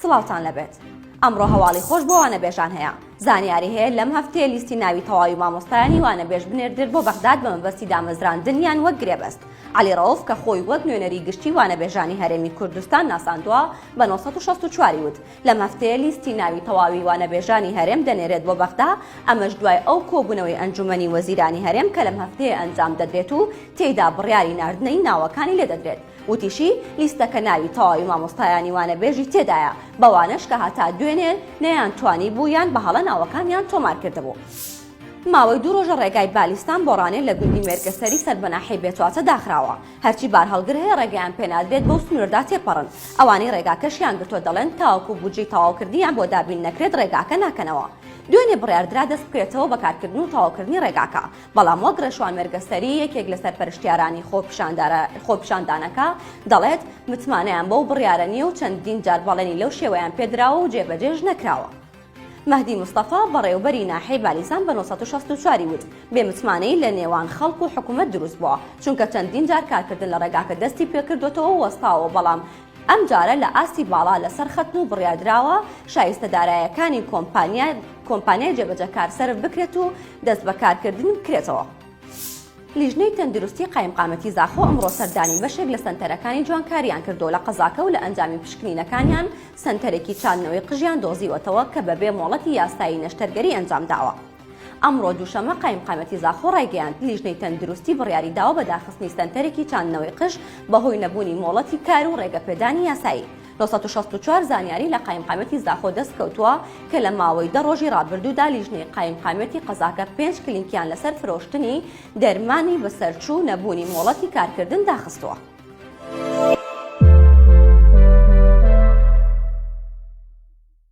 سڵاوتان لەبێت. ئەمڕۆ هەواڵی خۆش بۆ وانەبێژان هەیە. زانیاری هەیە لەم هەفتەیە لیستی ناوی تەواوی مامۆستایانی وانەبێژ بنێردرێت بۆ بەغداد بە مەبەستی دامەزراندنیان وەک گرێبەست. عەلی ڕەوف کە خۆی وەک نوێنەری گشتی وانەبێژانی هەرێمی کوردستان ناساندووە بە 1964 وت لەم هەفتەیە لیستی ناوی تەواوی وانەبێژانی هەرێم دەنێرێت بۆ بەغدا، ئەمەش دوای ئەو کۆبوونەوەی ئەنجومەنی وەزیرانی هەرێم کە لەم هەفتەیە ئەنجام دەدرێت و تێیدا بڕیاری ناردنەی ناوەکانی لێ دەدرێت. وتیشی لیستەکە ناوی تەواوی مامۆستایانی وانەبێژی تێدایە، بەوانش کە هاتا دوێنێ نەیان توانی بوویان بە هەڵە ناوەکانیان تۆمار کردبوو. ماوەی 2 ڕۆژە ڕێگای بالیستان بۆ ڕانێ لە گوندی مێرگەسەری سەربەناحی بێتواتە داخراوە. هەرچی بار هەڵگر هەیە ڕێگەیان پێنادرێت بەو سنووردا تێپەڕن. ئەوانەی ڕێگاکەشیان گرتووە دەڵێن تاوەکو بودجەی تەواوکردیان بۆ دابین نەکرێت ڕێگاکە ناکەنەوە. دوێنێ بڕیاردرا دەست بکرێتەوە بەکارکردن و تەواوکردنی ڕێگاکە، بەڵام وەک ڕێشوان مێرگەسەری یەکێک لە سەرپەرشتیارانی خۆپیشاندانەکە دەڵێت متمانەیان بەو بڕیارە نییە و چەندین جار بەڵێنی لەو شێوەیان پێدراوە و جێبەجێش نەکراوە. مەهدی مستەفا بەڕێوەبەری ناحەی بالیزان بە 1964 وت بێمتمانەی لە نێوان خەڵک و حکوومەت دروست بووە، چونکە چەندین جار کارکردن لە ڕێگاکە دەستی پێکردوێتەوە و وەستاوە، بەڵام ئەم جارە لە ئاستی باڵا لەسەر خەتن و بڕیاردراوە شایستەدارایەکانی کۆمپانیای جێبەجەکار سەرف بکرێت و دەست بەکارکردن بکرێتەوە. لیژنەی تەندروستی قایمقامەتی زاخۆ ئەمڕۆ سەردانی بەشێک لە سەنتەرەکانی جوانکاریان کردو لە قەزاکە و لە ئەنجامی پشکنینەکانیان سەنتەرێکی چاندنەوەی قژیان دۆزیوەتەوە کە بەبێ مۆڵەتی یاسایی نەشتەرگەری ئەنجام داوە. ئەمڕۆ دووشەمە قایمقامەتی زاخۆ ڕایگەیاند لیژنەی تەندروستی بڕیاری داوە بە داخستنی سەنتەرێکی چاندنەوەی قژ بەهۆی نەبوونی مۆڵەتی کار و ڕێگەپێدانی یاسایی. 1964 زانیاری لە قایمقامەتی زاخۆ دەست کەوتووە کە لە ماوەی 10 ڕۆژی ڕابردوودا لیژنەی قایمقامەتی قەزاکە 5 کلینکیان لەسەر فرۆشتنی دەرمانی بەسەرچوو نەبوونی مۆڵەتی کارکردن داخستووە.